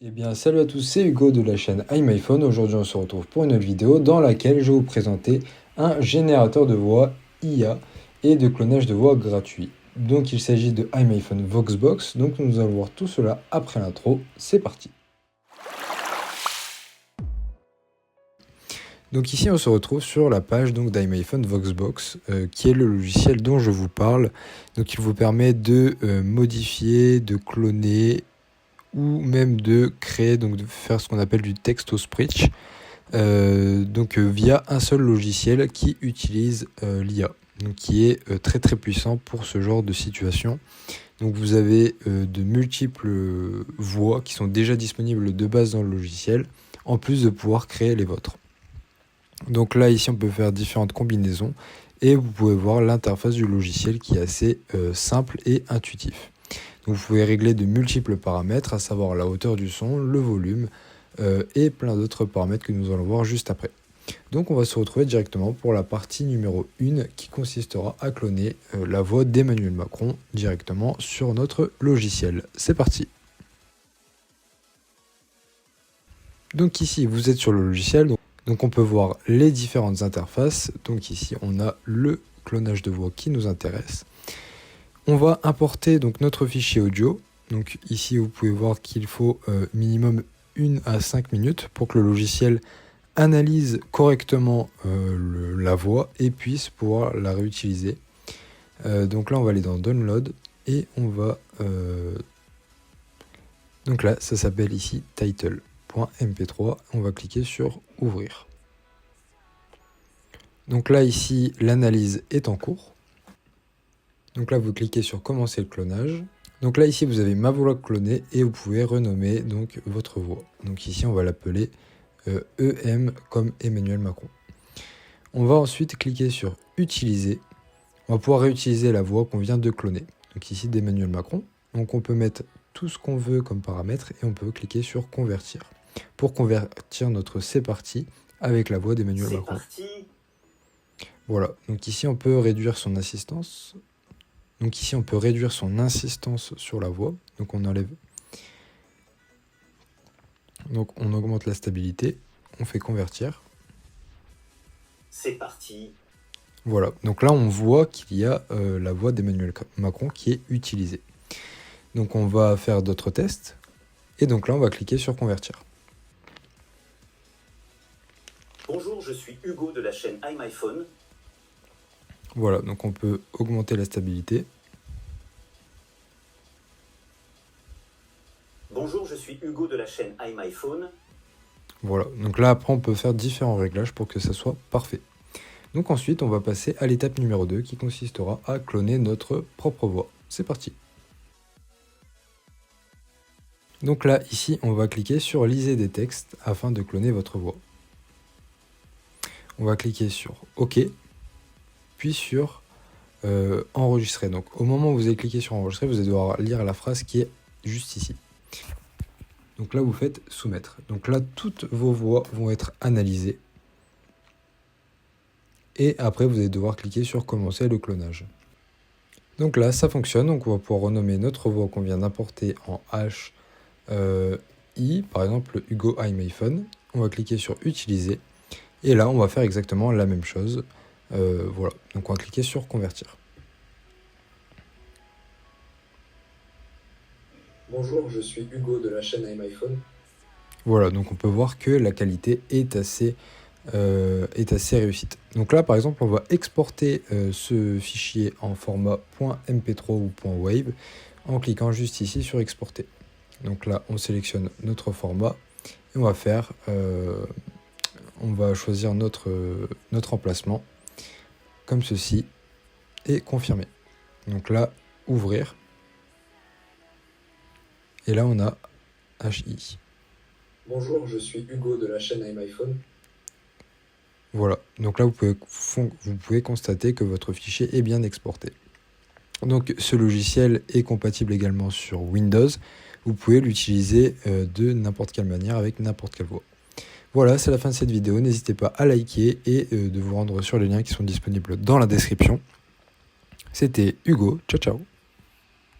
Eh bien, salut à tous, c'est Hugo de la chaîne iMyPhone. Aujourd'hui, on se retrouve pour une autre vidéo dans laquelle je vais vous présenter un générateur de voix IA et de clonage de voix gratuit. Donc, il s'agit de iMyPhone Voxbox. Donc, nous allons voir tout cela après l'intro. C'est parti. Donc ici, on se retrouve sur la page d'iMyPhone Voxbox, qui est le logiciel dont je vous parle. Donc, il vous permet de modifier, de cloner ou même de créer, donc de faire ce qu'on appelle du text-to-speech, via un seul logiciel qui utilise l'IA, donc qui est très très puissant pour ce genre de situation. Donc vous avez de multiples voix qui sont déjà disponibles de base dans le logiciel, en plus de pouvoir créer les vôtres. Donc là ici on peut faire différentes combinaisons et vous pouvez voir l'interface du logiciel qui est assez simple et intuitif. Donc vous pouvez régler de multiples paramètres, à savoir la hauteur du son, le volume et plein d'autres paramètres que nous allons voir juste après. Donc on va se retrouver directement pour la partie numéro 1 qui consistera à cloner la voix d'Emmanuel Macron directement sur notre logiciel. C'est parti. Donc ici vous êtes sur le logiciel, donc on peut voir les différentes interfaces. Donc ici on a le clonage de voix qui nous intéresse. On va importer donc notre fichier audio. Donc ici vous pouvez voir qu'il faut minimum 1 à 5 minutes pour que le logiciel analyse correctement la voix et puisse pouvoir la réutiliser. Donc là on va aller dans Download et on va... donc là ça s'appelle ici Title.mp3. On va cliquer sur Ouvrir. Donc là ici l'analyse est en cours. Donc là, vous cliquez sur Commencer le clonage. Donc là, ici, vous avez ma voix clonée et vous pouvez renommer donc votre voix. Donc ici, on va l'appeler EM comme Emmanuel Macron. On va ensuite cliquer sur Utiliser. On va pouvoir réutiliser la voix qu'on vient de cloner. Donc ici, d'Emmanuel Macron. Donc on peut mettre tout ce qu'on veut comme paramètre et on peut cliquer sur Convertir. Pour convertir notre C'est parti avec la voix d'Emmanuel Macron. Voilà. Donc ici, on peut réduire son assistance. Donc ici, on peut réduire son insistance sur la voix. Donc on enlève. Donc on augmente la stabilité. On fait convertir. C'est parti. Voilà. Donc là, on voit qu'il y a la voix d'Emmanuel Macron qui est utilisée. Donc on va faire d'autres tests. Et donc là, on va cliquer sur convertir. Bonjour, je suis Hugo de la chaîne iMyPhone. Voilà, donc on peut augmenter la stabilité. Bonjour, je suis Hugo de la chaîne iMyPhone. Voilà, donc là après on peut faire différents réglages pour que ça soit parfait. Donc ensuite on va passer à l'étape numéro 2 qui consistera à cloner notre propre voix. C'est parti. Donc là ici on va cliquer sur Lisez des textes afin de cloner votre voix. On va cliquer sur OK. Puis sur enregistrer. Donc au moment où vous allez cliquer sur enregistrer, vous allez devoir lire la phrase qui est juste ici. Donc là vous faites soumettre. Donc là toutes vos voix vont être analysées. Et après vous allez devoir cliquer sur commencer le clonage. Donc là ça fonctionne. Donc on va pouvoir renommer notre voix qu'on vient d'importer en H I, par exemple Hugo iMyPhone. On va cliquer sur utiliser. Et là on va faire exactement la même chose. Voilà, donc on va cliquer sur convertir. Bonjour, je suis Hugo de la chaîne iMyPhone. Voilà, donc on peut voir que la qualité est assez réussie. Donc là, par exemple, on va exporter ce fichier en format .mp3 ou .wave en cliquant juste ici sur exporter. Donc là, on sélectionne notre format et on va faire, on va choisir notre emplacement comme ceci et confirmer. Donc là, ouvrir. Et là, on a HI. Bonjour, je suis Hugo de la chaîne iMyPhone. Voilà, donc là, vous pouvez constater que votre fichier est bien exporté. Donc, ce logiciel est compatible également sur Windows. Vous pouvez l'utiliser de n'importe quelle manière avec n'importe quelle voix. Voilà, c'est la fin de cette vidéo. N'hésitez pas à liker et de vous rendre sur les liens qui sont disponibles dans la description. C'était Hugo. Ciao, ciao.